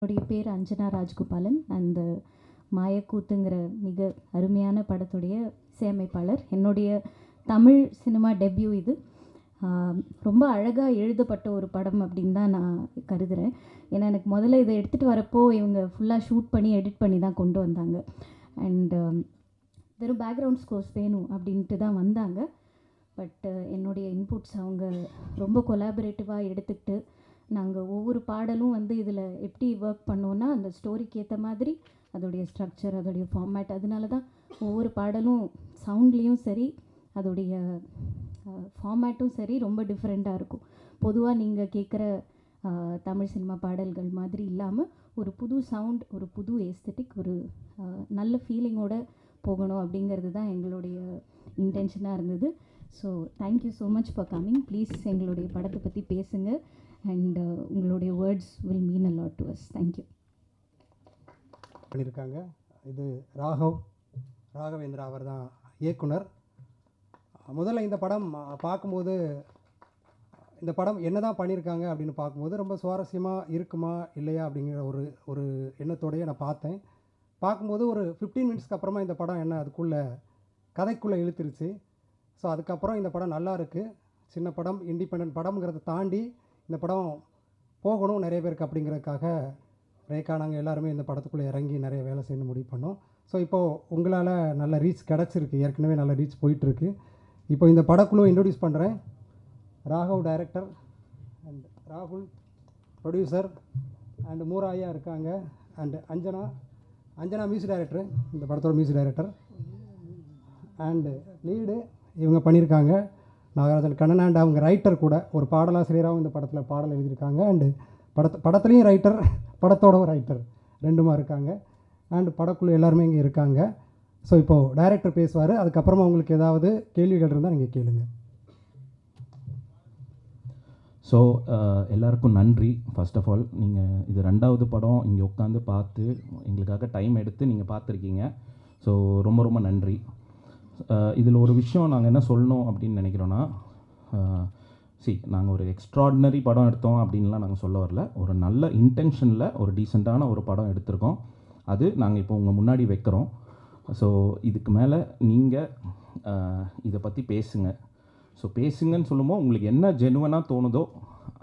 என்னுடைய பேர் அஞ்சனா ராஜ்கோபாலன். அந்த மாயக்கூத்துங்கிற மிக அருமையான படத்துடைய இசையமைப்பாளர். என்னுடைய தமிழ் சினிமா டெபியூ இது. ரொம்ப அழகாக எழுதப்பட்ட ஒரு படம் அப்படின்னு தான் நான் கருதுகிறேன். ஏன்னா எனக்கு முதல்ல இதை எடுத்துகிட்டு வரப்போ இவங்க ஃபுல்லாக ஷூட் பண்ணி எடிட் பண்ணி தான் கொண்டு வந்தாங்க. அண்ட் வெறும் பேக்ரவுண்ட் ஸ்கோர்ஸ் வேணும் அப்படின்ட்டு தான் வந்தாங்க. பட் என்னுடைய இன்புட்ஸ் அவங்க ரொம்ப கொலாபரேட்டிவாக எடுத்துக்கிட்டு நாங்கள் ஒவ்வொரு பாடலும் வந்து இதில் எப்படி ஒர்க் பண்ணோன்னா அந்த ஸ்டோரிக்கு ஏற்ற மாதிரி அதோடைய ஸ்ட்ரக்சர், அதோடைய ஃபார்மேட், அதனால தான் ஒவ்வொரு பாடலும் சவுண்ட்லேயும் சரி அதோடைய ஃபார்மேட்டும் சரி ரொம்ப டிஃப்ரெண்ட்டாக இருக்கும். பொதுவாக நீங்கள் கேட்குற தமிழ் சினிமா பாடல்கள் மாதிரி இல்லாமல் ஒரு புது சவுண்ட், ஒரு புது ஏஸ்தட்டிக், ஒரு நல்ல ஃபீலிங்கோட போகணும் அப்படிங்கிறது தான் எங்களுடைய இன்டென்ஷனாக இருந்தது. So thank you so much for coming. Please எங்களுடைய படத்தை பற்றி பேசுங்க. அண்ட் உங்களுடைய words will mean a lot to us. Thank you. பண்ணியிருக்காங்க. இது ராகவேந்திரா அவர் தான் இயக்குனர். முதல்ல இந்த படம் பார்க்கும்போது இந்த படம் என்ன தான் பண்ணியிருக்காங்க அப்படின்னு பார்க்கும்போது ரொம்ப சுவாரஸ்யமாக இருக்குமா இல்லையா அப்படிங்கிற ஒரு எண்ணத்தோடையே நான் பார்த்தேன். பார்க்கும்போது ஒரு 15 மினிட்ஸ்க்கு அப்புறமா இந்த படம் என்ன அதுக்குள்ளே கதைக்குள்ளே இழுத்துருச்சு. ஸோ அதுக்கப்புறம் இந்த படம் நல்லா இருக்குது. சின்ன படம், இண்டிபெண்டன்ட் படம்ங்கிறத தாண்டி இந்த படம் போகணும் நிறைய பேருக்கு அப்படிங்கிறதுக்காக ரேகா நாங்கள் எல்லாருமே இந்த படத்துக்குள்ளே இறங்கி நிறைய வேலை செய்யணும் முடிவு பண்ணோம். ஸோ இப்போது உங்களால் நல்ல ரீச் கிடச்சிருக்கு, ஏற்கனவே நல்ல ரீச் போயிட்டுருக்கு. இப்போ இந்த படக்குழு இன்ட்ரடியூஸ் பண்ணுறேன். ராகவ் டைரக்டர் அண்ட் ராகுல் ப்ரொடியூசர் அண்ட் மூராயா இருக்காங்க. அண்ட் அஞ்சனா மியூசிக் டைரக்டர், இந்த படத்தோட மியூசிக் டைரக்டர். அண்டு லீடு இவங்க பண்ணியிருக்காங்க நாகராஜன் கண்ணன். அண்ட் அவங்க ரைட்டர் கூட, ஒரு பாடலாசிரியராகவும் இந்த படத்தில் பாடல் எழுதியிருக்காங்க. அண்டு படத்துலேயும் ரைட்டர், படத்தோட ரைட்டர் ரெண்டுமா இருக்காங்க. அண்டு படக்குழு எல்லாருமே இங்கே இருக்காங்க. ஸோ இப்போது டைரக்டர் பேசுவார். அதுக்கப்புறமா உங்களுக்கு ஏதாவது கேள்விகள் இருந்தால் நீங்கள் கேளுங்க. ஸோ எல்லாருக்கும் நன்றி. ஃபர்ஸ்ட் ஆஃப் ஆல், நீங்கள் இது 2வது படம் இங்கே உட்காந்து பார்த்து எங்களுக்காக டைம் எடுத்து நீங்கள் பார்த்துருக்கீங்க. ஸோ ரொம்ப ரொம்ப நன்றி. இதில் ஒரு விஷயம் நாங்கள் என்ன சொல்லணும் அப்படின்னு நினைக்கிறோன்னா, நாங்கள் ஒரு எக்ஸ்ட்ராடினரி படம் எடுத்தோம் அப்படின்லாம் நாங்கள் சொல்ல வரல. ஒரு நல்ல இன்டென்ஷனில் ஒரு டீசெண்டான ஒரு படம் எடுத்திருக்கோம். அது நாங்கள் இப்போ உங்கள் முன்னாடி வைக்கிறோம். ஸோ இதுக்கு மேலே நீங்கள் இதை பற்றி பேசுங்க. ஸோ பேசுங்கன்னு சொல்லும்போது உங்களுக்கு என்ன ஜெனுவனாக தோணுதோ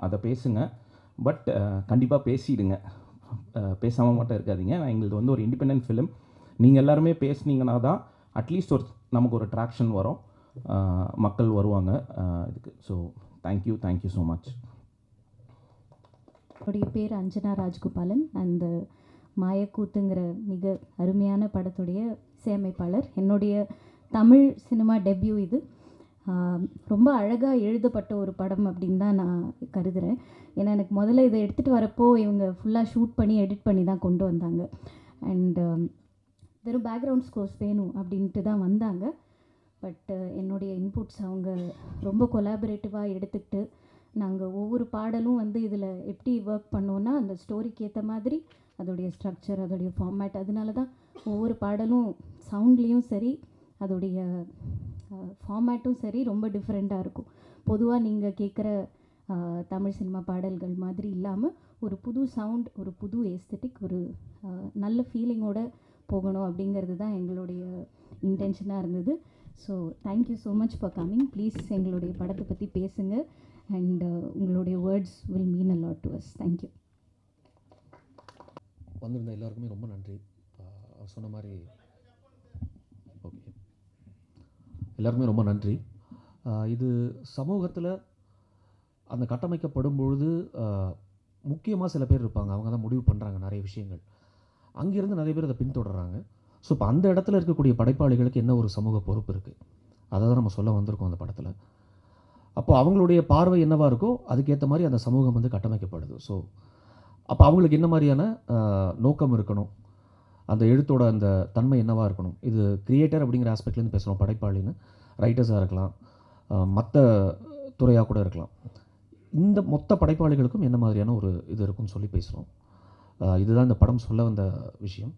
அதை பேசுங்க. பட் கண்டிப்பாக பேசிடுங்க, பேசாமல் மட்டும் இருக்காதீங்க. எங்களுக்கு வந்து ஒரு இண்டிபெண்டன்ட் ஃபிலிம். நீங்கள் எல்லாருமே பேசுனீங்கன்னா தான் அட்லீஸ்ட் நமக்கு ஒரு ட்ராக்ஷன் வரும், மக்கள் வருவாங்க இதுக்கு. So thank you so much. என்னுடைய பேர் அஞ்சனா ராஜ்கோபாலன். அந்த மாயக்கூத்துங்கிற மிக அருமையான படத்துடைய இசையமைப்பாளர். என்னுடைய தமிழ் சினிமா டெபியூ இது. ரொம்ப அழகாக எழுதப்பட்ட ஒரு படம் அப்படின்னு தான் நான் கருதுகிறேன். ஏன்னா எனக்கு முதல்ல இதை எடுத்துகிட்டு வரப்போ இவங்க ஃபுல்லாக ஷூட் பண்ணி எடிட் பண்ணி தான் கொண்டு வந்தாங்க. அண்ட் வெறும் பேக்ரவுண்ட் ஸ்கோர்ஸ் வேணும் அப்படின்ட்டு தான் வந்தாங்க. பட் என்னுடைய இன்புட்ஸ் அவங்க ரொம்ப கொலாபரேட்டிவாக எடுத்துக்கிட்டு நாங்கள் ஒவ்வொரு பாடலும் வந்து இதில் எப்படி ஒர்க் பண்ணோன்னா அந்த ஸ்டோரிக்கு ஏற்ற மாதிரி அதோடைய ஸ்ட்ரக்சர், அதோடைய ஃபார்மேட், அதனால தான் ஒவ்வொரு பாடலும் சவுண்ட்லேயும் சரி அதோடைய ஃபார்மேட்டும் சரி ரொம்ப டிஃப்ரெண்ட்டாக இருக்கும். பொதுவாக நீங்கள் கேட்குற தமிழ் சினிமா பாடல்கள் மாதிரி இல்லாமல் ஒரு புது சவுண்ட், ஒரு புது ஏஸ்தட்டிக், ஒரு நல்ல ஃபீலிங்கோட போகணும் அப்படிங்கிறது தான் எங்களுடைய இன்டென்ஷனாக இருந்தது. So thank you so much for coming. Please எங்களுடைய படத்தை பற்றி பேசுங்க. அண்ட் உங்களுடைய words will mean a lot to us. Thank you. வந்திருந்த எல்லாருக்குமே ரொம்ப நன்றி. அவர் சொன்ன மாதிரி ஓகே, எல்லாருக்குமே ரொம்ப நன்றி. இது சமூகத்தில் அந்த கட்டமைக்கப்படும் பொழுது முக்கியமாக சில பேர் இருப்பாங்க, அவங்க தான் முடிவு பண்ணுறாங்க நிறைய விஷயங்கள். அங்கேருந்து நிறைய பேர் அதை பின்தொடர்றாங்க. ஸோ இப்போ அந்த இடத்துல இருக்கக்கூடிய படைப்பாளிகளுக்கு என்ன ஒரு சமூக பொறுப்பு இருக்குது, அதை தான் நம்ம சொல்ல வந்திருக்கோம் அந்த படத்தில். அப்போ அவங்களுடைய பார்வை என்னவாக இருக்கோ அதுக்கேற்ற மாதிரி அந்த சமூகம் வந்து கட்டமைக்கப்படுது. ஸோ அப்போ அவங்களுக்கு என்ன மாதிரியான நோக்கம் இருக்கணும், அந்த எழுத்தோட அந்த தன்மை என்னவாக இருக்கணும். இது கிரியேட்டர் அப்படிங்கிற ஆஸ்பெக்ட்லேருந்து பேசுகிறோம், படைப்பாளின்னு ரைட்டர்ஸாக இருக்கலாம், மற்ற துறையாக கூட இருக்கலாம். இந்த மொத்த படைப்பாளிகளுக்கும் என்ன மாதிரியான ஒரு இது இருக்குன்னு சொல்லி பேசுகிறோம். இதுதான் இந்த படம் சொல்ல வந்த விஷயம்.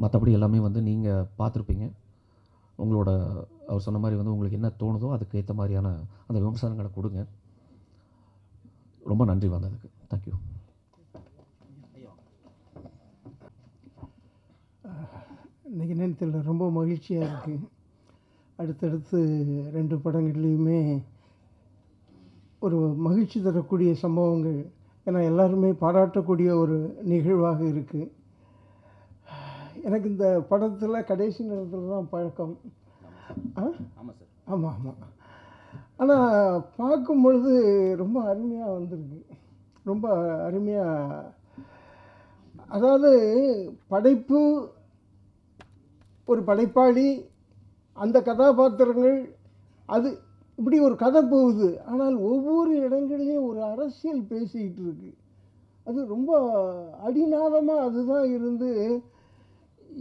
மற்றபடி எல்லாமே வந்து நீங்கள் பார்த்துருப்பீங்க. உங்களோட அவர் சொன்ன மாதிரி வந்து உங்களுக்கு என்ன தோணுதோ அதுக்கு ஏற்ற மாதிரியான அந்த விமர்சனங்களை கொடுங்க. ரொம்ப நன்றி வந்ததுக்கு. தேங்க்யூ. இன்றைக்கி நேரத்தில் ரொம்ப மகிழ்ச்சியாக இருக்குது. அடுத்தடுத்து 2 படங்கள்லேயுமே ஒரு மகிழ்ச்சி தரக்கூடிய சம்பவங்கள், ஏன்னா எல்லாருமே பாராட்டக்கூடிய ஒரு நிகழ்வாக இருக்குது. எனக்கு இந்த படத்தில் கடைசி நேரத்தில் தான் பழக்கம். ஆமாம் ஆமாம். ஆனால் பார்க்கும் பொழுது ரொம்ப அருமையாக வந்திருக்கு. ரொம்ப அருமையாக, அதாவது படைப்பு, ஒரு படைப்பாளி, அந்த கதாபாத்திரங்கள், அது இப்படி ஒரு கதை போகுது. ஆனால் ஒவ்வொரு இடங்கள்லையும் ஒரு அரசியல் பேசிக்கிட்டு இருக்கு. அது ரொம்ப அடிநாதமாக அதுதான் இருந்து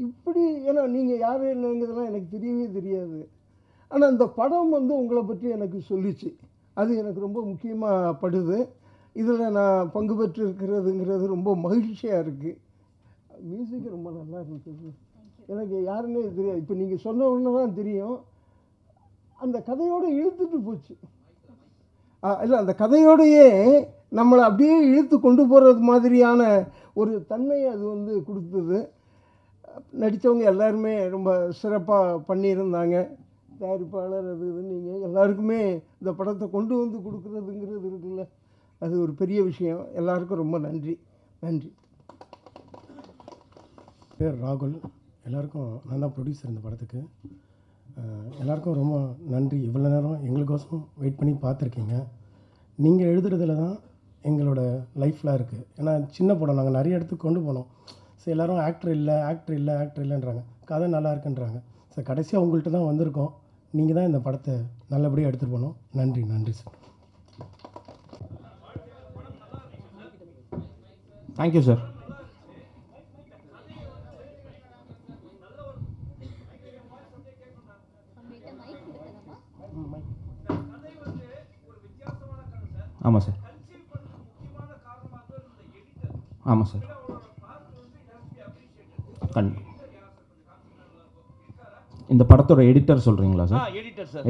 இப்படி, ஏன்னா நீங்கள் யார் என்னங்கிறதெல்லாம் எனக்கு தெரியவே தெரியாது. ஆனால் இந்த படம் வந்து உங்களை பற்றி எனக்கு சொல்லிச்சு. அது எனக்கு ரொம்ப முக்கியமாக படுது. இதில் நான் பங்கு பெற்று இருக்கிறதுங்கிறது ரொம்ப மகிழ்ச்சியாக இருக்குது. மியூசிக்கு ரொம்ப நல்லா இருந்துச்சு. எனக்கு யாருன்னே தெரியாது. இப்போ நீங்கள் சொன்ன உடனே தான் தெரியும். அந்த கதையோடு இழுத்துட்டு போச்சு. இல்லை, அந்த கதையோடையே நம்மளை அப்படியே இழுத்து கொண்டு போகிறது மாதிரியான ஒரு தன்மையை அது வந்து கொடுத்தது. நடித்தவங்க எல்லாருமே ரொம்ப சிறப்பாக பண்ணியிருந்தாங்க. தயாரிப்பாளர் அது இது நீங்கள் எல்லாருக்குமே இந்த படத்தை கொண்டு வந்து கொடுக்குறதுங்கிறது இருக்குல்ல, அது ஒரு பெரிய விஷயம். எல்லாருக்கும் ரொம்ப நன்றி. நன்றி. பேர் ராகுல். எல்லாருக்கும் நான் தான் ப்ரொடியூசர் இந்த படத்துக்கு. எல்லாருக்கும் ரொம்ப நன்றி. இவ்வளோ நேரம் எங்களுக்கோசம் வெயிட் பண்ணி பார்த்துருக்கீங்க. நீங்கள் எழுதுறதுல தான் எங்களோட லைஃப்பில் இருக்குது. ஏன்னா சின்ன படம், நாங்கள் நிறைய இடத்துக்கு கொண்டு போனோம். ஸோ எல்லோரும் ஆக்டர் இல்லைன்றாங்க, கதை நல்லா இருக்குன்றாங்க. ஸோ கடைசியாக உங்கள்கிட்ட தான் வந்திருக்கோம். நீங்கள் தான் இந்த படத்தை நல்லபடியாக எடுத்துகிட்டு போகணும். நன்றி. நன்றி சார். Thank you sir. ஆமாம் சார். ஆமாம் சார். இந்த படத்தோட எடிட்டர் சொல்கிறீங்களா சார்?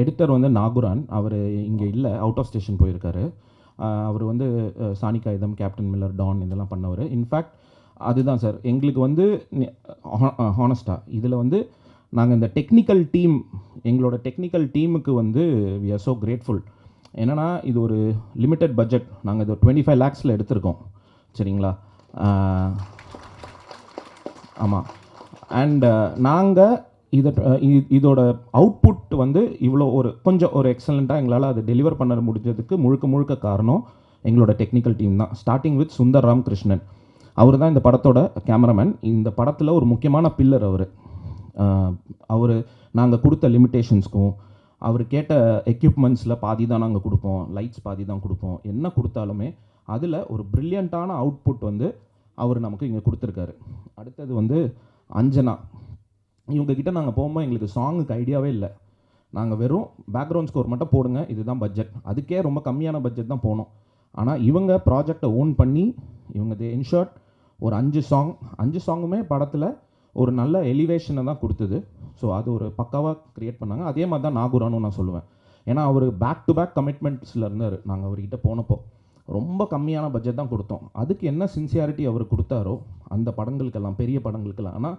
எடிட்டர் வந்து நாகுரான். அவர் இங்கே இல்லை, அவுட் ஆஃப் ஸ்டேஷன் போயிருக்காரு. அவர் வந்து சாணிகாயுதம், கேப்டன் மில்லர், டான் இதெல்லாம் பண்ணவர். இன்ஃபேக்ட் அதுதான் சார் எங்களுக்கு வந்து ஹானஸ்ட்டாக இதில் வந்து நாங்கள் இந்த டெக்னிக்கல் டீம், எங்களோட டெக்னிக்கல் டீமுக்கு வந்து வி ஆர் ஸோ கிரேட்ஃபுல். என்னென்னா இது ஒரு லிமிட்டட் பட்ஜெட். நாங்கள் இது 25 lakhஸில் எடுத்திருக்கோம். சரிங்களா? ஆமாம். அண்ட் நாங்கள் இதோட அவுட்புட் வந்து இவ்வளோ கொஞ்சம் எக்ஸலண்ட்டாக எங்களால் அதை டெலிவர் பண்ண முடிஞ்சதுக்கு முழுக்க காரணம் எங்களோட டெக்னிக்கல் டீம் தான். Starting with Sundar Ramakrishnan. அவர் தான் இந்த படத்தோட கேமராமேன். இந்த படத்தில் ஒரு முக்கியமான பில்லர் அவர் நாங்கள் கொடுத்த லிமிட்டேஷன்ஸ்க்கும் அவர் கேட்ட எக்யூப்மெண்ட்ஸில் பாதி தான் நாங்கள் கொடுப்போம், லைட்ஸ் பாதி தான் கொடுப்போம். என்ன கொடுத்தாலுமே அதில் ஒரு ப்ரில்லியண்ட்டான அவுட்புட் வந்து அவர் நமக்கு இங்கே கொடுத்துருக்காரு. அடுத்தது வந்து அஞ்சனா. இவங்ககிட்ட நாங்கள் போகும்போது எங்களுக்கு சாங்குக்கு ஐடியாவே இல்லை. நாங்கள் வெறும் பேக்ரவுண்ட் ஸ்கோர் மட்டும் போடுங்க, இதுதான் பட்ஜெட். அதுக்கே ரொம்ப கம்மியான பட்ஜெட் தான் போனோம். ஆனால் இவங்க ப்ராஜெக்டை ஓன் பண்ணி இவங்க இன்ஷார்ட் ஒரு 5 சாங்குமே படத்தில் ஒரு நல்ல எலிவேஷனை தான் கொடுத்தது. ஸோ அது ஒரு பக்காவாக க்ரியேட் பண்ணாங்க. அதே மாதிரி தான் நாகுரானும் நான் சொல்லுவேன். ஏன்னா அவர் பேக் டு பேக் கமிட்மெண்ட்ஸில் இருந்தார். நாங்கள் அவர்கிட்ட போனப்போ ரொம்ப கம்மியான பட்ஜெட் தான் கொடுத்தோம். அதுக்கு என்ன சின்சியாரிட்டி அவர் கொடுத்தாரோ அந்த படங்களுக்கெல்லாம், பெரிய படங்களுக்கெல்லாம். ஆனால்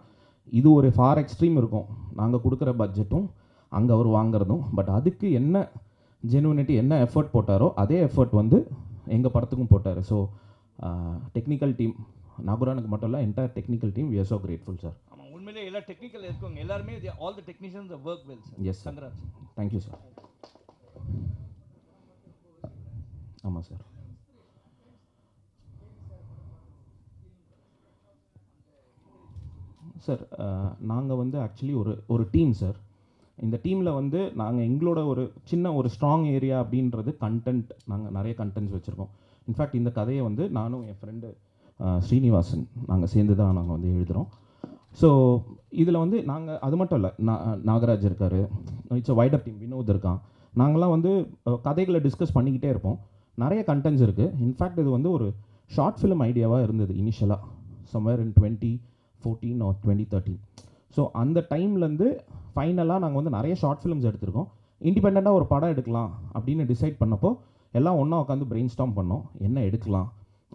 இது ஒரு ஃபார் எக்ஸ்ட்ரீம் இருக்கும், நாங்கள் கொடுக்குற பட்ஜெட்டும் அங்கே அவர் வாங்குறதும். பட் அதுக்கு என்ன ஜெனுவினிட்டி, என்ன எஃபர்ட் போட்டாரோ அதே எஃபர்ட் வந்து எங்கள் படத்துக்கும் போட்டார். ஸோ டெக்னிக்கல் டீம், நாகுரானுக்கு மட்டும் இல்லை, entire technical team, we are so grateful sir. ஆமாம், உண்மையிலே எல்லா டெக்னிக்கல் இருக்கவங்க எல்லாருமே all the technicians work well sir. Yes sir. Thank you sir. ஆமாம் சார். சார் நாங்கள் வந்து ஆக்சுவலி ஒரு டீம் சார். இந்த டீமில் வந்து நாங்கள் எங்களோட ஒரு ஸ்ட்ராங் ஏரியா அப்படின்றது கண்டென்ட். நாங்கள் நிறைய கண்டென்ட்ஸ் வச்சுருக்கோம். இன்ஃபேக்ட் இந்த கதையை வந்து நானும் என் ஃப்ரெண்டு ஸ்ரீனிவாசன் நாங்கள் சேர்ந்து தான் நாங்கள் வந்து எழுதுகிறோம். ஸோ இதில் வந்து நாங்கள் அது மட்டும் இல்லை, நாகராஜ் இருக்கார், இட்ஸ் வைடர் டீம், வினோத் இருக்கான். நாங்களாம் வந்து கதைகளை டிஸ்கஸ் பண்ணிக்கிட்டே இருப்போம். நிறைய கண்டென்ட்ஸ் இருக்குது. இன்ஃபேக்ட் இது வந்து ஒரு ஷார்ட் ஃபிலிம் ஐடியாவாக இருந்தது இனிஷியலாக, சம்வேர் இன் 2014 or 2013. ஸோ அந்த டைம்லேருந்து ஃபைனலாக நாங்கள் வந்து நிறைய ஷார்ட் ஃபிலிம்ஸ் எடுத்திருக்கோம். இண்டிபெண்ட்டாக ஒரு படம் எடுக்கலாம் அப்படின்னு டிசைட் பண்ணப்போ எல்லாம் ஒன்றா உட்காந்து பிரெயின் ஸ்டார்ம் பண்ணோம், என்ன எடுக்கலாம்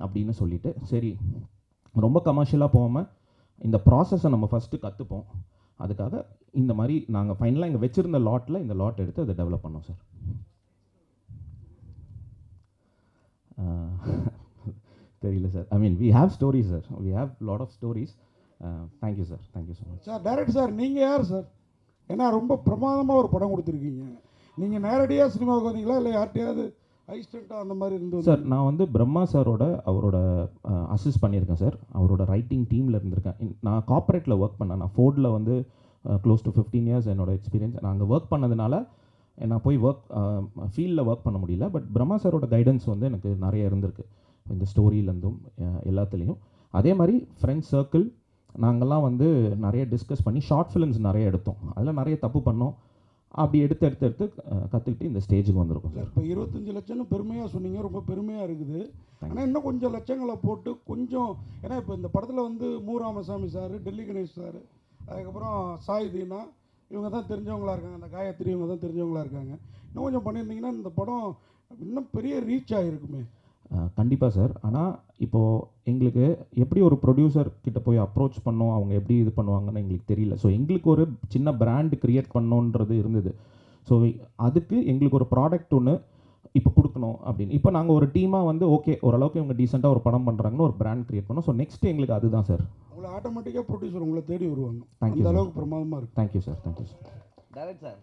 அப்படின்னு சொல்லிட்டு. சரி, ரொம்ப கமர்ஷியலாக போகாமல் இந்த ப்ராசஸை நம்ம ஃபஸ்ட்டு கற்றுப்போம். அதுக்காக இந்த மாதிரி நாங்கள் ஃபைனலாக இங்கே வச்சுருந்த லாட்டில் இந்த லாட் எடுத்து அதை டெவலப் பண்ணோம் சார். தெரியல sir. I mean we have stories sir, we have lot of stories. Thank you sir, thank you so much sir. Director sir, நீங்கள் யார் சார்? ஏன்னா ரொம்ப பிரமாதமாக ஒரு படம் கொடுத்துருக்கீங்க. நீங்கள் நேரடியாக சினிமாவுக்கு வந்தீங்களா இல்லை யார்கிட்டையாவது அசிஸ்டண்ட்டாக அந்த மாதிரி இருந்து? சார் நான் வந்து பிரம்மா சாரோட அவரோட அசிஸ்ட் பண்ணியிருக்கேன் சார். அவரோட ரைட்டிங் டீமில் இருந்திருக்கேன். நான் கார்ப்பரேட்டில் ஒர்க் பண்ணேன். நான் ஃபோர்டில் வந்து க்ளோஸ் டு 15 இயர்ஸ் என்னோட எக்ஸ்பீரியன்ஸ். நான் அங்கே ஒர்க் பண்ணதுனால நான் போய் ஃபீல்டில் ஒர்க் பண்ண முடியல. பட் பிரம்மா சாரோட கைடன்ஸ் வந்து எனக்கு நிறைய இருந்திருக்கு இந்த ஸ்டோரியிலேருந்தும் எல்லாத்துலேயும். அதே மாதிரி ஃப்ரெண்ட்ஸ் சர்க்கிள் நாங்கள்லாம் வந்து நிறைய டிஸ்கஸ் பண்ணி ஷார்ட் ஃபிலிம்ஸ் நிறைய எடுத்தோம். அதில் நிறைய தப்பு பண்ணோம். அப்படி எடுத்து கற்றுக்கிட்டு இந்த ஸ்டேஜுக்கு வந்திருக்கோம் சார். இப்போ 25 லட்சம்னு பெருமையாக சொன்னீங்க, ரொம்ப பெருமையாக இருக்குது. ஆனால் இன்னும் கொஞ்சம் லட்சங்களை போட்டு கொஞ்சம், ஏன்னா இப்போ இந்த படத்தில் வந்து மு ராமசாமி சார், டெல்லி கணேஷ் சார், அதுக்கப்புறம் சாய் தீனா, இவங்க தான் தெரிஞ்சவங்களா இருக்காங்க. அந்த காயத்ரி இவங்க தான் தெரிஞ்சவங்களா இருக்காங்க. இன்னும் கொஞ்சம் பண்ணியிருந்தீங்கன்னா இந்த படம் இன்னும் பெரிய ரீச் ஆகிருக்குமே. கண்டிப்பாக சார். ஆனால் இப்போது எங்களுக்கு எப்படி ஒரு ப்ரொடியூசர் கிட்ட போய் அப்ரோச் பண்ணோம், அவங்க எப்படி இது பண்ணுவாங்கன்னு எங்களுக்கு தெரியல. ஸோ எங்களுக்கு ஒரு சின்ன பிராண்ட் க்ரியேட் பண்ணோன்றது இருந்தது. ஸோ அதுக்கு எங்களுக்கு ஒரு ப்ராடக்ட் ஒன்று இப்போ கொடுக்கணும் அப்படின்னு. இப்போ நாங்கள் ஒரு டீமாக வந்து ஓகே ஓரளவுக்கு இவங்க டீசெண்டாக ஒரு படம் பண்ணுறாங்கன்னு ஒரு பிராண்ட் க்ரியேட் பண்ணோம். ஸோ நெக்ஸ்ட் எங்களுக்கு அதுதான் சார். உங்களை ஆட்டோமேட்டிக்காக ப்ரொடியூசர் உங்களை தேடி வருவாங்க. தேங்க்யூ, அந்த அளவுக்கு பிரமாதமாக இருக்குது. Thank you sir, thank you sir. Direct sir,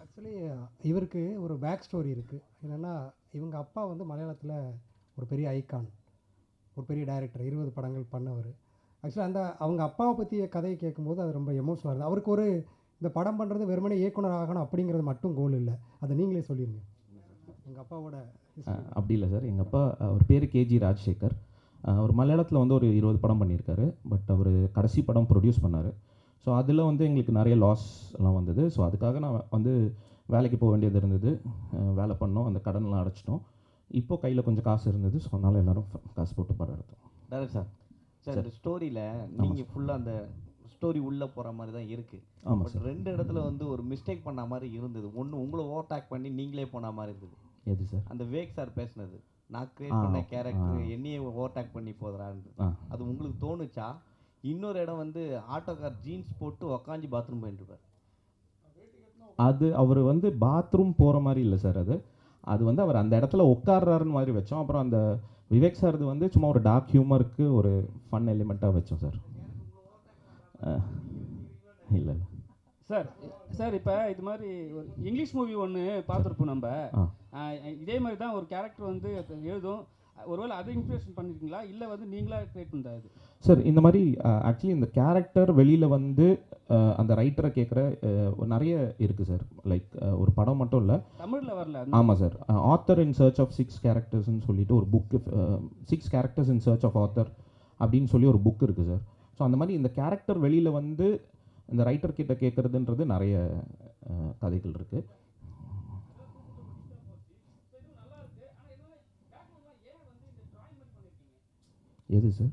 actually இவருக்கு ஒரு பேக் ஸ்டோரி இருக்குது. என்னென்னா இவங்க அப்பா வந்து மலையாளத்தில் ஒரு பெரிய ஐகான், ஒரு பெரிய டைரக்டர், 20 படங்கள் பண்ணவர். ஆக்சுவலாக அவங்க அப்பாவை பற்றிய கதையை கேட்கும்போது அது ரொம்ப எமோஷனலாக இருந்தது. அவருக்கு ஒரு இந்த படம் பண்ணுறது வெறுமனே இயக்குனர் ஆகணும் அப்படிங்கிறது மட்டும் கோல் இல்லை. அதை நீங்களே சொல்லிடுங்க எங்கள் அப்பாவோட. அப்படி இல்லை சார். எங்கள் அப்பா அவர் பேர் கேஜி ராஜசேகர். அவர் மலையாளத்தில் வந்து ஒரு 20 படம் பண்ணியிருக்காரு. பட் அவர் கடைசி படம் ப்ரொடியூஸ் பண்ணார். ஸோ அதில் வந்து எங்களுக்கு நிறைய லாஸ் எல்லாம் வந்தது. ஸோ அதுக்காக நான் வந்து வேலைக்கு போக வேண்டியது இருந்தது. வேலை பண்ணோம், அந்த கடன்லாம் அடைச்சிட்டோம். இப்போது கையில் கொஞ்சம் காசு இருந்தது. ஸோ அதனால் எல்லோரும் காசு போட்டு படம் எடுத்தோம். Direct sir. சார் இந்த ஸ்டோரியில் நீங்கள் ஃபுல்லாக அந்த ஸ்டோரி உள்ளே போகிற மாதிரி தான் இருக்குது. ஆமாம் பட் சார். 2 இடத்துல வந்து ஒரு மிஸ்டேக் பண்ண மாதிரி இருந்தது. ஒன்று உங்களை ஓவர்டேக் பண்ணி நீங்களே போன மாதிரி இருந்தது. எது சார்? அந்த வேக் சார் பேசுனது, நான் கிரியேட் பண்ண கேரக்டர் என்னையே ஓவர்டேக் பண்ணி போதுறான்னு அது உங்களுக்கு தோணுச்சா? இன்னொரு இடம் வந்து ஆட்டோக்கார் ஜீன்ஸ் போட்டு உக்காஞ்சி பாத்ரூம் போயிட்டுருப்பார். அது அவர் வந்து பாத்ரூம் போகிற மாதிரி இல்லை சார். அது வந்து அவர் அந்த இடத்துல உட்கார்றாருன்னு மாதிரி வச்சோம். அப்புறம் அந்த விவேக் சார் வந்து சும்மா ஒரு டார்க் ஹியூமருக்கு ஒரு ஃபன் எலிமெண்ட்டாக வச்சோம் சார். இல்லை சார். சார் இப்போ இது மாதிரி ஒரு இங்கிலீஷ் மூவி ஒன்று பார்த்துருப்போம் நம்ம. இதே மாதிரி தான் ஒரு கேரக்டர் வந்து எழுதும். ஒருவேளை அதை இன்ஸ்பிரேஷன் பண்ணியிருக்கீங்களா இல்லை வந்து நீங்களா கிரியேட் பண்ணுறது? சார் இந்த மாதிரி ஆக்சுவலி இந்த கேரக்டர் வெளியில் வந்து அந்த ரைட்டரை கேட்குற நிறைய இருக்குது சார். லைக் ஒரு படம் மட்டும் இல்லை, தமிழில் வரல. ஆமாம் sir. Author in search of 6 கேரக்டர்ஸ்ன்னு சொல்லிட்டு ஒரு book, 6 characters in search of author அப்படின்னு சொல்லி ஒரு புக் இருக்குது சார். ஸோ அந்த மாதிரி இந்த கேரக்டர் வெளியில் வந்து இந்த ரைட்டர் கிட்ட கேட்குறதுன்றது நிறைய கதைகள் இருக்குது. எது சார்?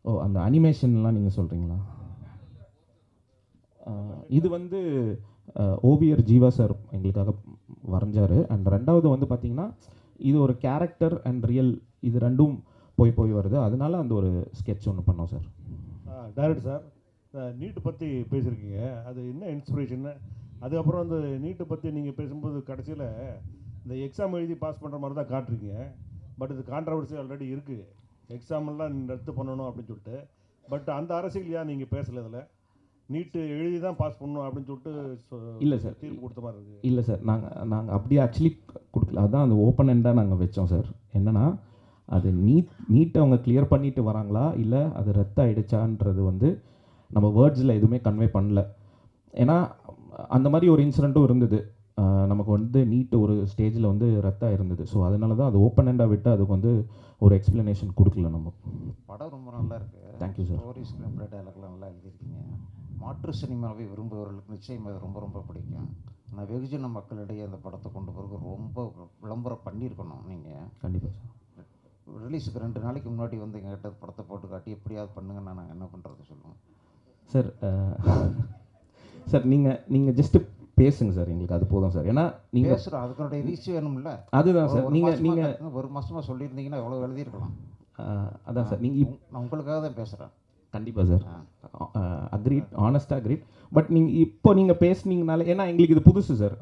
ஓ, அந்த அனிமேஷன்லாம் நீங்கள் சொல்கிறீங்களா? இது வந்து ஓவியர் ஜீவா சார் எங்களுக்காக வரைஞ்சார். அண்ட் ரெண்டாவது வந்து பார்த்திங்கன்னா இது ஒரு கேரக்டர் அண்ட் ரியல், இது ரெண்டும் போய் வருது. அதனால அந்த ஒரு ஸ்கெட்ச் ஒன்று பண்ணோம் சார். டைரக்டர் சார், நீட்டு பற்றி பேசியிருக்கீங்க, அது என்ன இன்ஸ்பிரேஷன்னு? அதுக்கப்புறம் அந்த நீட்டை பற்றி நீங்கள் பேசும்போது கடைசியில் இந்த எக்ஸாம் எழுதி பாஸ் பண்ணுற மாதிரி தான் காட்டுறீங்க. பட் இது கான்ட்ரவர்சி ஆல்ரெடி இருக்குது, எக்ஸாமெல்லாம் ரத்து பண்ணணும் அப்படின்னு சொல்லிட்டு. பட் அந்த அரசியல் ஏன் நீங்கள் பேசலை? அதில் நீட்டு எழுதி தான் பாஸ் பண்ணணும் அப்படின்னு சொல்லிட்டு இல்லை சார், தீர்ப்பு கொடுத்த மாதிரி இருக்குது. இல்லை சார், நாங்கள் அப்படியே ஆக்சுவலி கொடுக்கல. அதுதான் அந்த ஓப்பன் எண்டாக நாங்கள் வச்சோம் சார். என்னென்னா அது நீட்டை அவங்க கிளியர் பண்ணிட்டு வராங்களா இல்லை அது ரத்தாயிடுச்சான்றது வந்து நம்ம வேர்ட்ஸில் எதுவுமே கன்வே பண்ணல. ஏன்னா அந்த மாதிரி ஒரு இன்சிடெண்ட்டும் இருந்தது. நமக்கு வந்து நீட் ஒரு ஸ்டேஜில் வந்து ரத்தாக இருந்தது. ஸோ அதனால தான் அது ஓப்பன் எண்டாக விட்டு அதுக்கு வந்து ஒரு எக்ஸ்ப்ளனேஷன் கொடுக்கல நம்ம. படம் ரொம்ப நல்லா இருக்குது. Thank you sir. Story, screenplay, டயலாக்லாம் நல்லா எழுதியிருக்கீங்க. மாற்று சினிமாவை விரும்புபவர்களுக்கு நிச்சயம் அது ரொம்ப ரொம்ப பிடிக்கும். ஆனால் வெகுஜன மக்களிடையே அந்த படத்தை கொண்டு போகிறதுக்கு ரொம்ப விளம்பரம் பண்ணியிருக்கணும் நீங்கள். கண்டிப்பாக சார். ரிலீஸுக்கு 2 நாளைக்கு முன்னாடி வந்து எங்கள்கிட்ட படத்தை போட்டு காட்டி எப்படியாவது பண்ணுங்கன்னா நாங்கள் என்ன பண்ணுறது சொல்லுவோம் சார். சார் நீங்கள் ஜஸ்ட்டு பேசுங்க சார், எங்களுக்கு அது போதும் சார். ஏன்னா நீங்கள் பேசுகிறோம், அதுக்குடைய ரீச் வேணும்ல. அதுதான் சார். நீங்கள் ஒரு மாதமாக சொல்லியிருந்தீங்கன்னா எவ்வளோ எழுதியிருக்கலாம். அதான் சார். நீங்கள் நான் உங்களுக்காக தான் பேசுகிறேன். கண்டிப்பாக சார், அக்ரீட், ஆனஸ்டாக அக்ரீட். பட் நீங்கள் பேசுனீங்கனால, ஏன்னா எங்களுக்கு இது புதுசு சார்,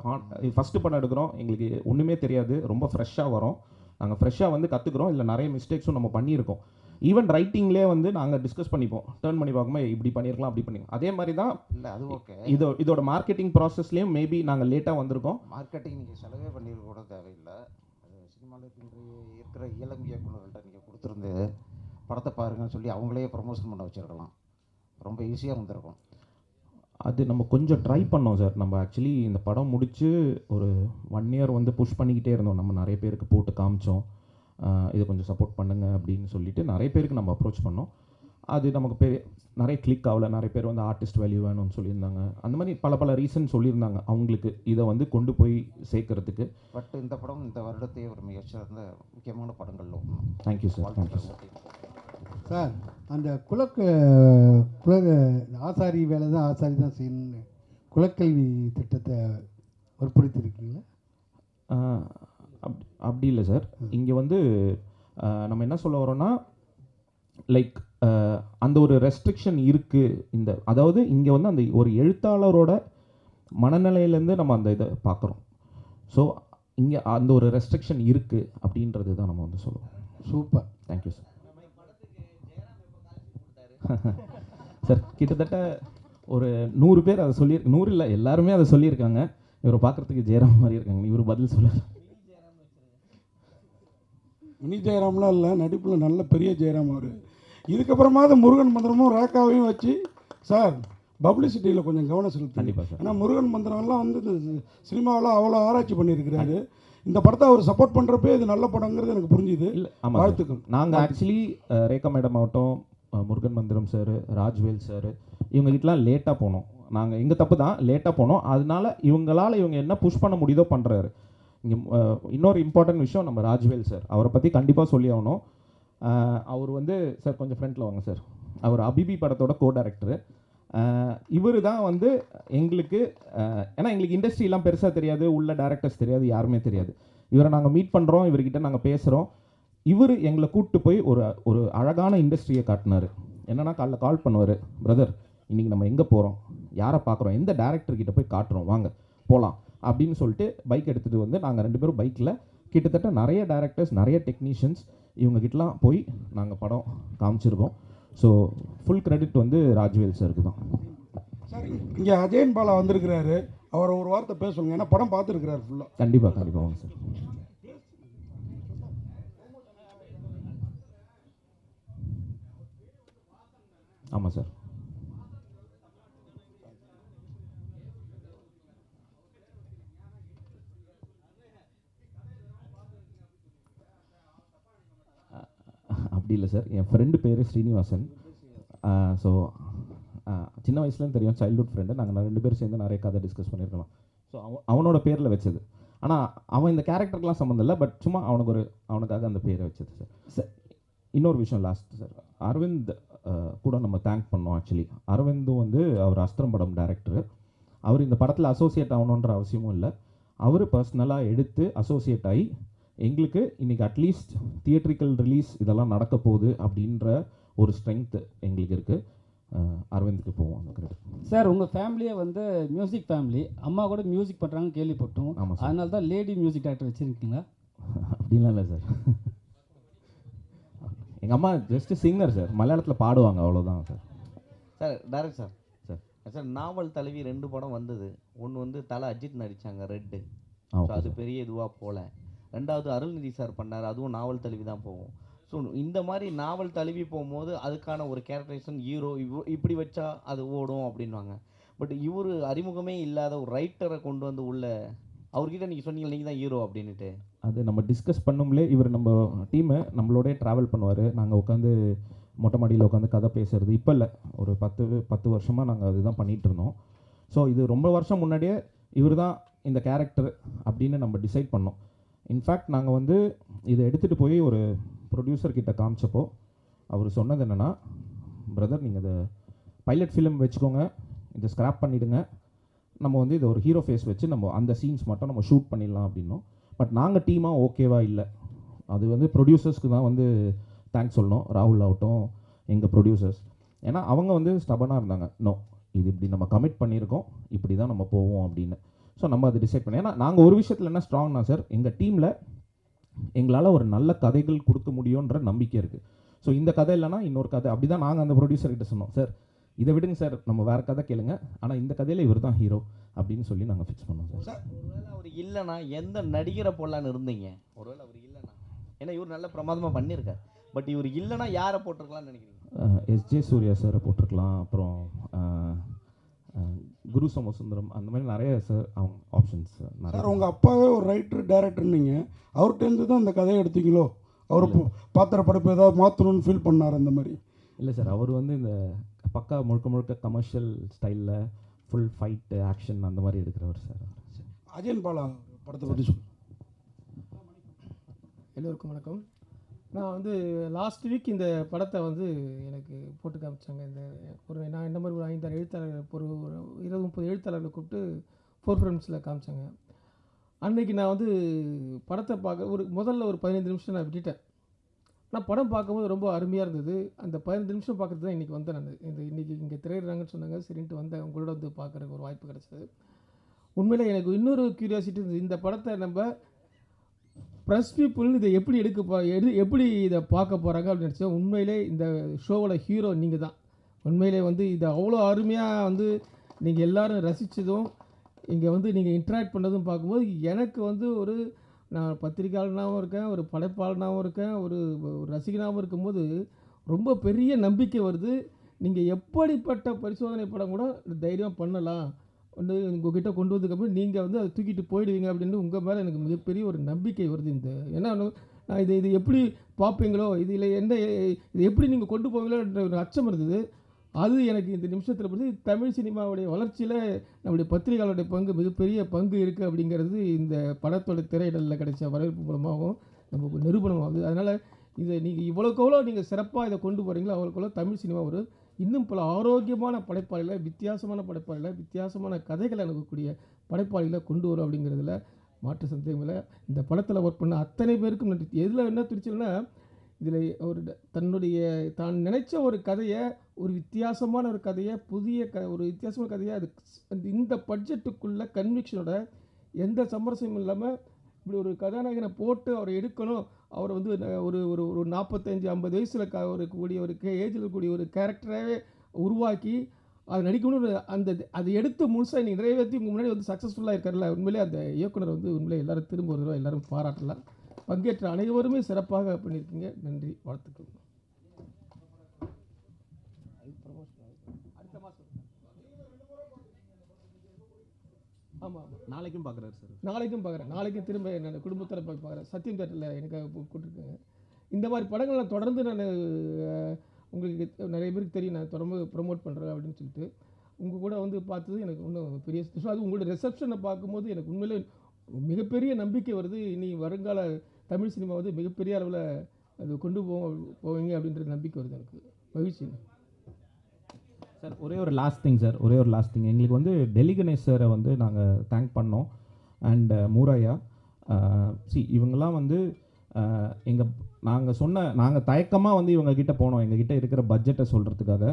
ஃபஸ்ட்டு படம் எடுக்கிறோம், எங்களுக்கு ஒன்றுமே தெரியாது, ரொம்ப ஃப்ரெஷ்ஷாக வரோம். நாங்கள் ஃப்ரெஷ்ஷாக வந்து கற்றுக்குறோம், இல்லை நிறைய மிஸ்டேக்ஸும் நம்ம பண்ணியிருக்கோம். ஈவன் ரைட்டிங்லேயே வந்து நாங்கள் டிஸ்கஸ் பண்ணிப்போம், டேர்ன் பண்ணி பார்க்கும்போது இப்படி பண்ணியிருக்கலாம், அப்படி பண்ணிக்கலாம். அதே மாதிரி தான் இல்லை அது ஓகே, இதோட மார்க்கெட்டிங் ப்ராசஸ்லேயும் மேபி நாங்கள் லேட்டாக வந்திருக்கோம். மார்க்கெட்டிங் நீங்கள் செலவே பண்ணியிருக்க கூட தேவையில்லை. அது சினிமாவில் இருக்கிற இளம் இயக்குநர்கள்ட்ட நீங்கள் கொடுத்துருந்து படத்தை பாருங்கன்னு சொல்லி அவங்களே ப்ரமோஷன் பண்ண வச்சுருக்கலாம், ரொம்ப ஈஸியாக வந்திருக்கும். அது நம்ம கொஞ்சம் ட்ரை பண்ணோம் சார். நம்ம ஆக்சுவலி இந்த படம் முடித்து ஒரு 1 இயர் வந்து புஷ் பண்ணிக்கிட்டே இருந்தோம். நம்ம நிறைய பேருக்கு போட்டு காமிச்சோம், இதை கொஞ்சம் சப்போர்ட் பண்ணுங்க அப்படின்னு சொல்லிட்டு நிறைய பேருக்கு நம்ம அப்ரோச் பண்ணோம். அது நமக்கு நிறைய கிளிக் ஆகலை. நிறைய பேர் வந்து ஆர்டிஸ்ட் வேல்யூ வேணும்னு சொல்லியிருந்தாங்க. அந்த மாதிரி பல ரீசன் சொல்லியிருந்தாங்க அவங்களுக்கு இதை வந்து கொண்டு போய் சேர்க்கறதுக்கு. பட் இந்த படம் இந்த வருடத்தையே ஒரு மிகச்சிறந்த முக்கியமான படங்களில் ஒன்று. Thank you sir, thank you sir. Sir, அந்த குல ஆசாரி வேலை தான் ஆசாரி தான் செய்யணும்னு குலக்கல்வி திட்டத்தை வற்புறுத்திருக்கீங்களா? அப்படி இல்லை சார். இங்கே வந்து நம்ம என்ன சொல்ல வரோன்னா, லைக் அந்த ஒரு ரெஸ்ட்ரிக்ஷன் இருக்குது. அதாவது இங்கே வந்து அந்த ஒரு எழுத்தாளரோட மனநிலையிலேருந்து நம்ம அந்த இதை பார்க்குறோம். ஸோ இங்கே அந்த ஒரு ரெஸ்ட்ரிக்ஷன் இருக்குது அப்படின்றது தான் நம்ம வந்து சொல்லுவோம். Super, thank you sir. சார் கிட்டத்தட்ட ஒரு 100 பேர் அதை 100 இல்லை, எல்லாருமே அதை சொல்லியிருக்காங்க. இவரை பார்க்குறதுக்கு ஜெயராம் மாதிரி இருக்காங்க. இவர் பதில் சொல்ல மினி ஜெயராம்லாம் இல்லை, நடிப்பில் நல்ல பெரிய ஜெயராம் அவர். இதுக்கப்புறமாவது முருகன் மந்திரமும் ரேக்காவையும் வச்சு சார் பப்ளிசிட்டியில் கொஞ்சம் கவனம் செலுத்து. கண்டிப்பாக சார். ஏன்னா முருகன் மந்திரம்லாம் வந்து இந்த சினிமாவில் அவ்வளோ ஆராய்ச்சி பண்ணியிருக்கிறாரு. இந்த படத்தை அவர் சப்போர்ட் பண்ணுறப்பே இது நல்ல படங்கிறது எனக்கு புரிஞ்சுது. இல்லை, ஆமாம், வாழ்த்துக்கள். நாங்கள் ஆக்சுவலி ரேகா மேடம் ஆகட்டும், முருகன் மந்திரம் சார், ராஜ்வேல் சார், இவங்ககிட்டலாம் லேட்டாக போனோம். நாங்கள் எங்கள் தப்பு தான், லேட்டாக போனோம். அதனால இவங்க என்ன புஷ் பண்ண முடியுதோ பண்ணுறாரு. இங்கே இன்னொரு இம்பார்ட்டன்ட் விஷயம், நம்ம ராஜ்வேல் சார், அவரை பற்றி கண்டிப்பாக சொல்லி ஆகணும். அவர் வந்து சார் கொஞ்சம் ஃப்ரண்ட்டில் வாங்க சார். அவர் அபிபி படத்தோட கோ-டைரக்டரு. இவர் தான் வந்து எங்களுக்கு, ஏன்னா எங்களுக்கு இண்டஸ்ட்ரியெலாம் பெருசாக தெரியாது, உள்ள டேரக்டர்ஸ் தெரியாது, யாருமே தெரியாது. இவரை நாங்கள் மீட் பண்ணுறோம், இவர்கிட்ட நாங்கள் பேசுகிறோம். இவர் எங்களை கூப்பிட்டு போய் ஒரு அழகான இண்டஸ்ட்ரியை காட்டினார். என்னென்னா காலைல கால் பண்ணுவார், பிரதர் இன்றைக்கி நம்ம எங்கே போகிறோம், யாரை பார்க்குறோம், எந்த டேரக்டர்கிட்ட போய் காட்டுறோம், வாங்க போகலாம் அப்படின்னு சொல்லிட்டு பைக் எடுத்துகிட்டு வந்து நாங்கள் 2 பேரும் பைக்கில் கிட்டத்தட்ட நிறைய டேரக்டர்ஸ், நிறைய டெக்னீஷியன்ஸ் இவங்ககிட்டலாம் போய் நாங்கள் படம் காமிச்சிருக்கோம். ஸோ ஃபுல் கிரெடிட் வந்து ராஜ்வேல் சாருக்கு தான். சார் இங்கே அஜயன் பாலா வந்திருக்கிறாரு, அவரை ஒரு வார்த்தை பேசுவாங்க, ஏன்னா படம் பார்த்துருக்கிறாரு ஃபுல்லாக. கண்டிப்பாக வாங்க சார். ஆமாம் சார். அப்படி இல்லை சார், என் ஃப்ரெண்டு பேர் ஸ்ரீனிவாசன். ஸோ சின்ன வயசுலேருந்து தெரியும், சைல்ட்ஹுட் ஃப்ரெண்டு. நாங்கள் 2 பேரும் சேர்ந்து நிறைய கதை டிஸ்கஸ் பண்ணியிருக்கலாம். ஸோ அவனோட பேரில் வச்சது. ஆனால் அவன் இந்த கேரக்டருக்கெலாம் சம்மந்தம் இல்லை, பட் சும்மா அவனுக்காக அந்த பேரை வச்சது சார். சார் இன்னொரு விஷயம் லாஸ்ட் சார், அரவிந்த் கூட நம்ம தேங்க் பண்ணோம். ஆக்சுவலி அரவிந்தும் வந்து அவர் அஸ்திரம் படம் டைரக்டரு. அவர் இந்த படத்தில் அசோசியேட் ஆகணுன்ற அவசியமும் இல்லை. அவர் பர்சனலாக எடுத்து அசோசியேட் ஆகி எங்களுக்கு இன்றைக்கி அட்லீஸ்ட் தியேட்ரிக்கல் ரிலீஸ் இதெல்லாம் நடக்க போகுது அப்படின்ற ஒரு ஸ்ட்ரென்த்து எங்களுக்கு இருக்குது. அரவிந்துக்கு போவோம் அந்த கிரெடிட். சார் உங்கள் ஃபேமிலியே வந்து மியூசிக் ஃபேமிலி, அம்மா கூட மியூசிக் பண்ணுறாங்கன்னு கேள்விப்பட்டோம். ஆமாம் சார். அதனால தான் லேடி மியூசிக் டைரக்டர் வச்சுருக்கீங்களா? அப்படிலாம் இல்லை சார். எங்கள் அம்மா ஜஸ்ட் சிங்கர் சார், மலையாளத்தில் பாடுவாங்க, அவ்வளோதான் sir. Sir direct sir sir novel Thalaivi 2 படம் வந்தது. ஒன்று வந்து தலை அஜித் நடித்தாங்க, ரெட்டு. அது பெரிய இதுவாக போகல. 2வது அருள்நிதி சார் பண்ணார், அதுவும் நாவல் தழுவி தான் போகும். ஸோ இந்த மாதிரி நாவல் தழுவி போகும்போது அதுக்கான ஒரு கேரக்டரைசேஷன் ஹீரோ இப்படி வச்சா அது ஓடும் அப்படின்வாங்க. பட் இவர் அறிமுகமே இல்லாத ஒரு ரைட்டரை கொண்டு வந்து உள்ள அவர்கிட்ட நீங்கள் சொன்னீங்க நீங்கள் தான் ஹீரோ அப்படின்ட்டு. அது நம்ம டிஸ்கஸ் பண்ணும்லே இவர் நம்ம டீமு நம்மளோட ட்ராவல் பண்ணுவார். நாங்கள் உட்காந்து மொட்டை மாடியில் உட்காந்து கதை பேசுகிறது இப்போ இல்லை, ஒரு 10 வருஷமாக நாங்கள் அதுதான் பண்ணிகிட்டு இருந்தோம். ஸோ இது ரொம்ப வருஷம் முன்னாடியே இவர் தான் இந்த கேரக்டர் அப்படின்னு நம்ம டிசைட் பண்ணோம். இன்ஃபேக்ட் நாங்கள் வந்து இதை எடுத்துகிட்டு போய் ஒரு ப்ரொடியூசர்கிட்ட காமிச்சப்போ அவர் சொன்னது என்னென்னா, பிரதர் நீங்கள் இதை பைலட் ஃபிலிம் வச்சுக்கோங்க, இதை ஸ்க்ராப் பண்ணிவிடுங்க, நம்ம வந்து இதை ஒரு ஹீரோ ஃபேஸ் வச்சு நம்ம அந்த சீன்ஸ் மட்டும் நம்ம ஷூட் பண்ணிடலாம் அப்படின்னோம். பட் நாங்கள் டீமாக ஓகேவா இல்லை. அது வந்து ப்ரொடியூசர்ஸ்க்கு தான் வந்து தேங்க்ஸ் சொல்லணும், ராகுல் ஆகட்டும் எங்கள் ப்ரொடியூசர்ஸ். ஏன்னா அவங்க வந்து ஸ்டபனாக இருந்தாங்க, நோ இது இப்படி நம்ம கமிட் பண்ணியிருக்கோம், இப்படி தான் நம்ம போவோம் அப்படின்னு. ஸோ நம்ம அதை டிசைட் பண்ணி, ஏன்னா நாங்கள் ஒரு விஷயத்தில் என்ன ஸ்ட்ராங்னா சார், எங்கள் டீமில் எங்களால் ஒரு நல்ல கதைகள் கொடுக்க முடியுன்ற நம்பிக்கை இருக்குது. ஸோ இந்த கதை இல்லைனா இன்னொரு கதை, அப்படி தான் நாங்கள் அந்த ப்ரொடியூசர்கிட்ட சொன்னோம், சார் இதை விடுங்க சார், நம்ம வேறு கதை கேளுங்க, ஆனால் இந்த கதையில் இவர் தான் ஹீரோ அப்படின்னு சொல்லி நாங்கள் ஃபிக்ஸ் பண்ணோம் சார். ஒருவேளை அவர் இல்லைனா எந்த நடிகரை போடலான்னு இருந்தீங்க? ஒருவேளை அவர் இல்லைனா, ஏன்னா இவர் நல்ல பிரமாதமாக பண்ணியிருக்கார், பட் இவர் இல்லைனா யாரை போட்டிருக்கலாம்னு நினைக்கிறீங்க? எஸ்ஜே சூர்யா சாரை போட்டிருக்கலாம், அப்புறம் குரு சோமசுந்தரம், அந்த மாதிரி நிறைய சார் அவங்க ஆப்ஷன்ஸ் நிறைய. சார் உங்கள் அப்பாவே ஒரு ரைட்டர் டேரக்டர்னீங்க, அவர்கிட்டருந்து தான் அந்த கதையை எடுத்தீங்களோ? அவர் பாத்திர படைப்பு ஏதாவது மாற்றணும்னு ஃபீல் பண்ணார் அந்த மாதிரி? இல்லை சார், அவர் வந்து இந்த பக்கா முழுக்க முழுக்க கமர்ஷியல் ஸ்டைலில் ஃபுல் ஃபைட்டு ஆக்ஷன் அந்த மாதிரி எடுக்கிறவர் சார். அஜயன் பாலா படத்தை பற்றி சொல்லு. எல்லோருக்கும் வணக்கம். நான் வந்து லாஸ்ட் வீக் இந்த படத்தை வந்து எனக்கு போட்டு காமிச்சாங்க. இந்த நான் இந்த மாதிரி ஒரு 5-6 எழுத்தாளர், ஒரு 20-30 எழுத்தாளர்களை கூப்பிட்டு 4 ஃப்ரேம்ஸில் காமிச்சாங்க. அன்றைக்கி நான் வந்து படத்தை பார்க்க முதல்ல ஒரு 15 நிமிஷம் நான் விட்டுட்டேன். நான் படம் பார்க்கும்போது ரொம்ப அருமையாக இருந்தது. அந்த 15 நிமிஷம் பார்க்குறது தான் இன்றைக்கி வந்தேன் நான். இன்றைக்கி இங்கே திரையிடுறாங்கன்னு சொன்னாங்க, சரின்ட்டு வந்தேன். உங்களோட வந்து பார்க்குறதுக்கு ஒரு வாய்ப்பு கிடச்சிது. உண்மையில் எனக்கு இன்னொரு க்யூரியாசிட்டி இருந்தது, இந்த படத்தை நம்ம ப்ரெஸ் பீப்புள்னு இதை எப்படி எப்படி இதை பார்க்க போகிறாங்க அப்படின்னு நினச்சேன். உண்மையிலே இந்த ஷோவோட ஹீரோ நீங்கள் தான். உண்மையிலே வந்து இதை அவ்வளோ அருமையாக வந்து நீங்கள் எல்லோரும் ரசித்ததும் இங்கே வந்து நீங்கள் இன்ட்ராக்ட் பண்ணதும் பார்க்கும்போது எனக்கு வந்து நான் பத்திரிகையாளனாகவும் இருக்கேன், ஒரு படைப்பாளனாகவும் இருக்கேன், ஒரு ரசிகனாகவும் இருக்கும்போது ரொம்ப பெரிய நம்பிக்கை வருது. நீங்கள் எப்படிப்பட்ட பரிசோதனை படம் கூட தைரியம் பண்ணலாம், வந்து உங்ககிட்ட கொண்டு வந்ததுக்கப்புறம் நீங்கள் வந்து அதை தூக்கிட்டு போயிடுவீங்க அப்படின்னு உங்கள் மேலே எனக்கு மிகப்பெரிய ஒரு நம்பிக்கை வருது. ஏன்னா நான் இது எப்படி பார்ப்பீங்களோ, இதில் இது எப்படி நீங்கள் கொண்டு போவீங்களோன்ற ஒரு அச்சம் இருந்தது. அது எனக்கு இந்த நிமிஷத்தில் பற்றி தமிழ் சினிமாவுடைய வளர்ச்சியில் நம்முடைய பத்திரிகையாளருடைய பங்கு மிகப்பெரிய பங்கு இருக்குது அப்படிங்கிறது இந்த படத்தோட திரையிடலில் கிடைச்ச வரவேற்பு மூலமாகவும் நமக்கு நிரூபணமாகுது. அதனால் இதை நீங்கள் இவ்வளோக்கெவ்வளோ நீங்கள் சிறப்பாக இதை கொண்டு போகிறீங்களோ அவ்வளோக்கெவ்வளோ தமிழ் சினிமா இன்னும் பல ஆரோக்கியமான படைப்பாளிகளை, வித்தியாசமான படைப்பாளிகளை, வித்தியாசமான கதைகளை அனுப்பக்கூடிய படைப்பாளிகளை கொண்டு வரும் அப்படிங்கிறதுல மாற்று சந்தேகமில்லை. இந்த படத்தில் ஒர்க் பண்ண அத்தனை பேருக்கும் நன்றி. எதில் என்ன துடிச்சல்னா, இதில் தான் நினைச்ச ஒரு கதையை, ஒரு வித்தியாசமான ஒரு கதையை, ஒரு வித்தியாசமான கதையை இந்த பட்ஜெட்டுக்குள்ளே கன்விக்ஷனோட எந்த சமரசமும் இல்லாமல் இப்படி ஒரு கதாநாயகனை போட்டு அவரை எடுக்கணும், அவரை வந்து ஒரு 45-50 வயசில் இருக்கக்கூடிய ஒரு ஏஜில் இருக்கக்கூடிய ஒரு கேரக்டராகவே உருவாக்கி அதை நடிக்கணும்னு அதை எடுத்து முழுசாக நீங்கள் நிறைவேற்றி உங்கள் முன்னாடி வந்து சக்ஸஸ்ஃபுல்லாக இருக்கார்ல, உண்மையிலே அந்த இயக்குனர் வந்து உண்மையிலே எல்லோரும் திரும்ப ஒரு தடவை எல்லோரும் பாராட்டலாம். பங்கேற்ற அனைவருமே சிறப்பாக பண்ணியிருக்கீங்க. நன்றி, வாழ்த்துக்கள். ஆமாம், நாளைக்கும் பார்க்குறாரு சார். நாளைக்கும் பார்க்குறேன். நாளைக்கும் திரும்ப நான் குடும்பத்தில் போய் பார்க்குறேன். சத்யம் தேட்டரில் எனக்காக கூப்பிட்டுருக்காங்க. இந்த மாதிரி படங்கள் நான் தொடர்ந்து உங்களுக்கு நிறைய பேருக்கு தெரியும், நான் தொடர்ந்து ப்ரொமோட் பண்ணுறேன் அப்படின்னு சொல்லிட்டு. உங்கள் கூட வந்து பார்த்தது எனக்கு இன்னும் பெரிய சந்தோஷம். அது உங்களோட ரிசப்ஷனை பார்க்கும்போது எனக்கு உண்மையிலே மிகப்பெரிய நம்பிக்கை வருது. இனி வருங்கால தமிழ் சினிமா வந்து மிகப்பெரிய அளவில் அது கொண்டு போவீங்க அப்படின்ற நம்பிக்கை வருது. எனக்கு மகிழ்ச்சி சார். ஒரே ஒரு லாஸ்ட் திங் எங்களுக்கு வந்து டெல்லி கணேஷ் சாரை வந்து நாங்கள் தேங்க் பண்ணோம். அண்ட் மூராயா இவங்கெல்லாம் வந்து நாங்கள் தயக்கமாக வந்து இவங்ககிட்ட போனோம், எங்ககிட்ட இருக்கிற பட்ஜெட்டை சொல்கிறதுக்காக.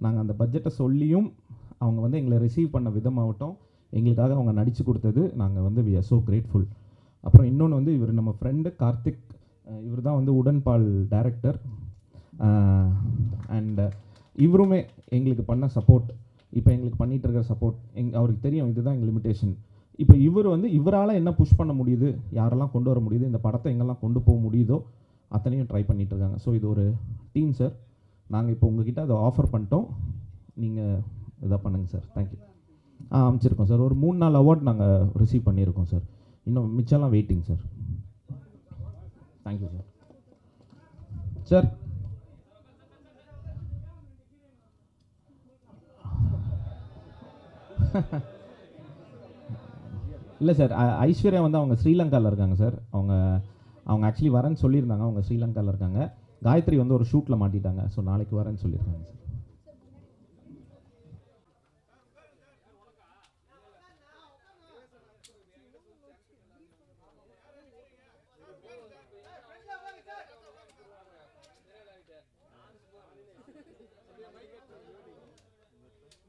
நாங்கள் அந்த பட்ஜெட்டை சொல்லியும் அவங்க வந்து எங்களை ரிசீவ் பண்ண விதமாகட்டும், எங்களுக்காக அவங்க நடித்து கொடுத்தது, நாங்கள் வந்து வி ஆர் ஸோ கிரேட்ஃபுல். அப்புறம் இன்னொன்று வந்து இவர் நம்ம ஃப்ரெண்டு கார்த்திக், இவர் தான் வந்து உடன்பால் டைரக்டர். அண்ட் இவருமே எங்களுக்கு பண்ண சப்போர்ட், இப்போ எங்களுக்கு பண்ணிகிட்டு இருக்கிற சப்போர்ட் அவருக்கு தெரியும், இதுதான் எங்கள் லிமிட்டேஷன். இப்போ இவரால் என்ன புஷ் பண்ண முடியுது, யாரெல்லாம் கொண்டு வர முடியுது, இந்த படத்தை எங்கெல்லாம் கொண்டு போக முடியுதோ அத்தனையும் ட்ரை பண்ணிகிட்ருக்காங்க. ஸோ இது ஒரு டீம் சார். நாங்கள் இப்போ உங்ககிட்ட அதை ஆஃபர் பண்ணிட்டோம், நீங்கள் இதாக பண்ணுங்கள் சார். தேங்க்யூ. அமைச்சிருக்கோம் சார். ஒரு 3-4 அவார்ட் நாங்கள் ரிசீவ் பண்ணியிருக்கோம் சார். இன்னும் மிச்சம்லாம் waiting sir. Thank you sir. Sir இல்லை சார், ஐஸ்வர்யா வந்து அவங்க ஸ்ரீலங்காவில் இருக்காங்க சார். அவங்க ஆக்சுவலி வரேன்னு சொல்லியிருந்தாங்க, அவங்க ஸ்ரீலங்காவில் இருக்காங்க. காயத்ரி வந்து ஒரு ஷூட்டில் மாட்டிட்டாங்க, ஸோ நாளைக்கு வரேன்னு சொல்லியிருக்காங்க சார்.